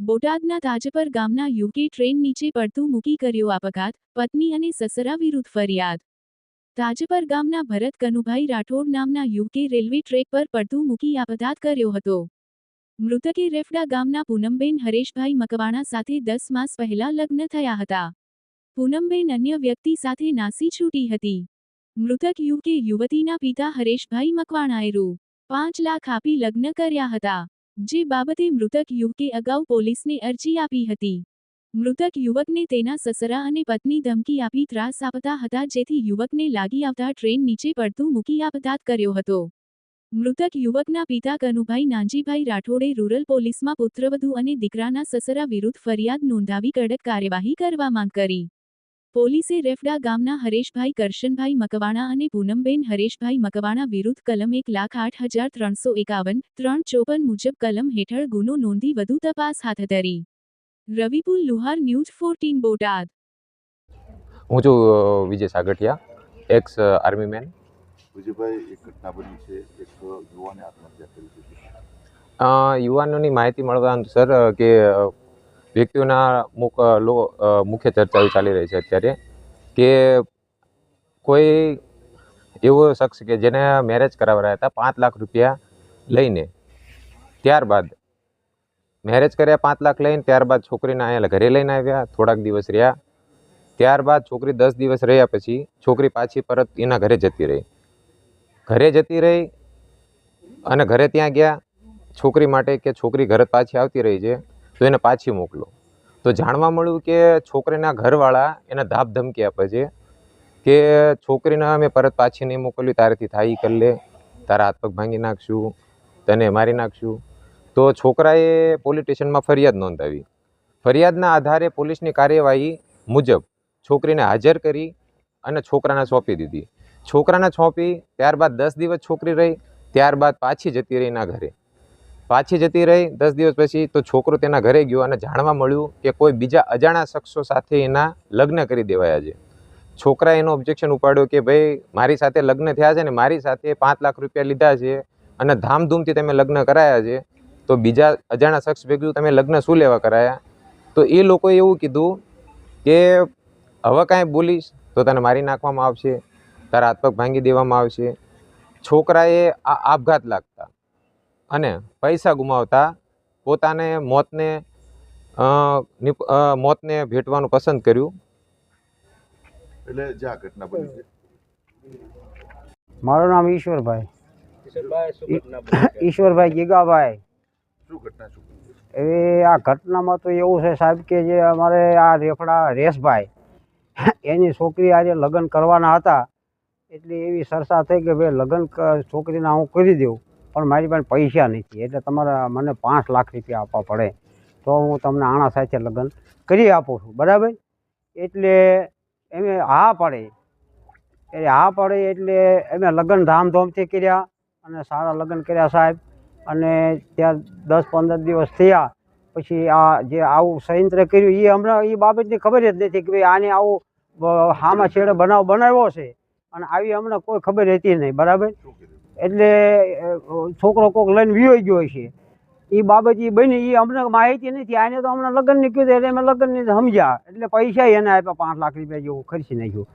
બોટાદના તાજપર ગામના UK train નીચે પડતું મૂકી કર્યો આપઘાત, પત્ની અને સસરા વિરુદ્ધ ફરિયાદ। તાજપર ગામના ભરત કનુભાઈ રાઠોડ નામના યુકે રેલવે ટ્રેક પર પડતું મૂકી આપઘાત કર્યો હતો। મૃતકે રેફડા ગામના પૂનમબેન હરેશભાઈ મકવાણા સાથે 10 માસ પહેલા લગ્ન થયા હતા। પૂનમબેન અન્ય વ્યક્તિ સાથે નાસી છૂટી હતી। મૃતક યુકે યુવતીના પિતા હરેશભાઈ મકવાણાએ રૂ.5 લાખ આપી લગ્ન કર્યા હતા, જે બાબતે મૃતક યુવકે અગાઉ પોલીસને અરજી આપી હતી। મૃતક યુવકને તેના સસરા અને પત્ની ધમકી આપી ત્રાસ આપતા હતા, જેથી યુવકને લાગી આવતા ટ્રેન નીચે પડતું મૂકી આપઘાત કર્યો હતો। મૃતક યુવકના પિતા કનુભાઈ નાનજીભાઈ રાઠોડે રૂરલ પોલીસમાં પુત્રવધુ અને દીકરાના સસરા વિરુદ્ધ ફરિયાદ નોંધાવી કડક કાર્યવાહી કરવા માંગ કરી। પોલીસે રેફડા ગામના હરેશભાઈ કરશનભાઈ મકવાણા અને પૂનમબેન હરેશભાઈ મકવાણા વિરુદ્ધ કલમ 1,08,351, 354 મુજબ કલમ હેઠળ ગુનો નોંધી વધુ તપાસ હાથ ધરી। રવિપુલ લુહાર, ન્યૂઝ 14 બોટાદ। હું છું Vijay Sagathiya, ex army man. Vijaybhai, એક ઘટના બની છે, એક યુવાને આત્મહત્યા કરી છે। યુવાનોની માહિતી મળવા સર કે વ્યક્તિઓના મુખ્ય ચર્ચાઓ ચાલી રહી છે અત્યારે કે કોઈ એવો શખ્સ કે જેને મેરેજ કરાવરાયા હતા 5 લાખ રૂપિયા લઈને, ત્યારબાદ મેરેજ કર્યા 5 લાખ લઈને, ત્યારબાદ છોકરીને અહીંયા ઘરે લઈને આવ્યા, થોડાક દિવસ રહ્યા, ત્યારબાદ છોકરી 10 દિવસ રહ્યા પછી છોકરી પાછી પરત એના ઘરે જતી રહી અને ઘરે ત્યાં ગયા છોકરી માટે કે છોકરી ઘરે પાછી આવતી રહી છે તો એને પાછી મોકલો। તો જાણવા મળ્યું કે છોકરીના ઘરવાળા એને ધાપ ધમકી આપે છે કે છોકરીને અમે પરત પાછી નહીં મોકલ્યું, તારેથી થાય કરી લે, તારા હાથ પગ ભાંગી નાખશું, તને મારી નાખશું। તો છોકરાએ પોલીસ સ્ટેશનમાં ફરિયાદ નોંધાવી। ફરિયાદના આધારે પોલીસની કાર્યવાહી મુજબ છોકરીને હાજર કરી અને છોકરાને સોંપી દીધી। છોકરાને સોંપી ત્યારબાદ 10 દિવસ છોકરી રહી, ત્યારબાદ પાછી જતી રહી એના ઘરે। પાછી જતી રહી 10 દિવસ પછી તો છોકરો તેના ઘરે ગયો અને જાણવા મળ્યું કે કોઈ બીજા અજાણા શખ્સો સાથે એના લગ્ન કરી દેવાયા છે। છોકરાએ એનો ઓબ્જેક્શન ઉપાડ્યો કે ભાઈ, મારી સાથે લગ્ન થયા છે ને મારી સાથે 5 લાખ રૂપિયા લીધા છે અને ધામધૂમથી તમે લગ્ન કરાયા છે, તો બીજા અજાણા શખ્સ ભેગું તમે લગ્ન શું લેવા કરાયા? તો એ લોકોએ એવું કીધું કે હવે કાંઈ બોલીશ તો તને મારી નાખવામાં આવશે, તારા હાથ પગ ભાંગી દેવામાં આવશે। છોકરાએ આ આપઘાત લાગતા અને પૈસા ગુમાવતા પોતાને મોતને ભેટવાનું પસંદ કર્યું। એટલે જે આ ઘટના બની છે, મારું નામ ઈશ્વરભાઈ ગીગાભાઈ। શું ઘટના શું બની છે? એ આ ઘટનામાં તો એવું છે સાહેબ કે જે અમારે આ રેફડા રેશભાઈ એની છોકરી આજે લગ્ન કરવાના હતા, એટલે એવી ચર્ચા થઈ કે ભાઈ લગ્ન છોકરીના હું કરી દઉં, પણ મારી પાસે પૈસા નથી, એટલે તમારે મને 5 લાખ રૂપિયા આપવા પડે તો હું તમને આણા સાથે લગ્ન કરી આપું છું, બરાબર? એટલે એમે હા પડે એટલે અમે લગ્ન ધામધૂમથી કર્યા અને સારા લગ્ન કર્યા સાહેબ। અને ત્યાં 10-15 દિવસ થયા પછી આ જે આવું સંયંત્ર કર્યું એ હમણાં એ બાબતની ખબર જ નથી કે ભાઈ આને આવું હામાં છેડે બનાવ્યો છે, અને આવી હમણાં કોઈ ખબર રહેતી નહીં, બરાબર? એટલે છોકરો કોઈક લઈને વિયો ગયો છે, એ બાબત એ બની એ અમને માહિતી નથી। આને તો હમણાં લગ્નની કીધું એટલે અમે લગ્નની સમજ્યા, એટલે પૈસા એને આપ્યા 5 લાખ રૂપિયા જેવું ખર્ચી નાખ્યું।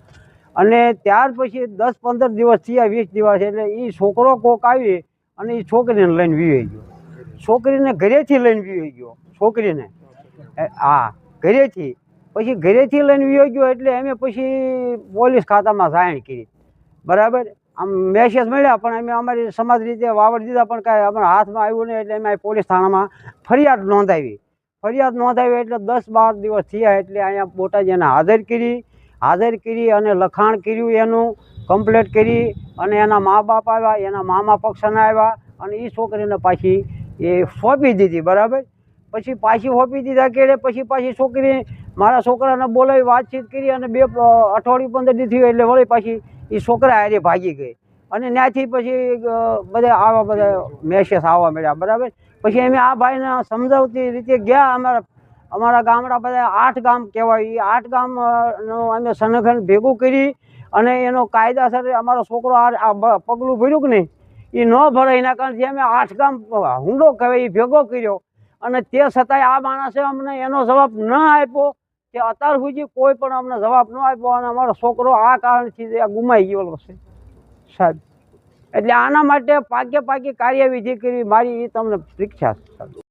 અને ત્યાર પછી 10-15 દિવસ થયા, 20 દિવસ, એટલે એ છોકરો કોક આવી અને એ છોકરીને લઈને વિયો ગયો, છોકરીને ઘરેથી લઈને વિયો ગયો, છોકરીને હા ઘરેથી, પછી ઘરેથી લઈને વિયો ગયો એટલે અમે પછી પોલીસ ખાતામાં જાણ કરી, બરાબર? આમ મેસેજ મળ્યા પણ અમે અમારી સમાજ રીતે વાવડ દીધા, પણ કાંઈ અમારા હાથમાં આવ્યું નહીં, એટલે અમે પોલીસ થાણામાં ફરિયાદ નોંધાવી એટલે 10-12 દિવસ થયા એટલે અહીંયા બોટાદ એને હાજર કરી અને લખાણ કર્યું, એનું કમ્પ્લેટ કરી અને એના મા બાપ આવ્યા, એના મામા પક્ષના આવ્યા અને એ છોકરીને પાછી એ સોંપી દીધી, બરાબર? પછી પાછી સોંપી દીધા કે પછી છોકરી મારા છોકરાને બોલાવી વાતચીત કરી અને 2 અઠવાડિયું 15 દી થયું એટલે વળી પાછી એ છોકરા હારે ભાગી ગઈ અને ત્યાંથી પછી બધા મેસેજ આવવા મળ્યા, બરાબર? પછી અમે આ ભાઈને સમજાવતી રીતે ગયા, અમારા ગામડા બધા 8 ગામ કહેવાય, એ 8 ગામનું અમે સંગઠન ભેગું કરી અને એનો કાયદાસર અમારો છોકરો આ પગલું ભર્યું કે નહીં, એ ન ભરાય એના કારણે અમે 8 ગામ હુંડો કહેવાય એ ભેગો કર્યો અને તે છતાંય આ માણસે અમને એનો જવાબ ન આપ્યો કે અત્યાર સુધી કોઈ પણ અમને જવાબ ન આપ્યો અને અમારો છોકરો આ કારણથી ગુમાઈ ગયેલો છે સાહેબ. એટલે આના માટે પાકે કાર્યવિધિ કરવી મારી એ તમને પરીક્ષા છે સાહેબ.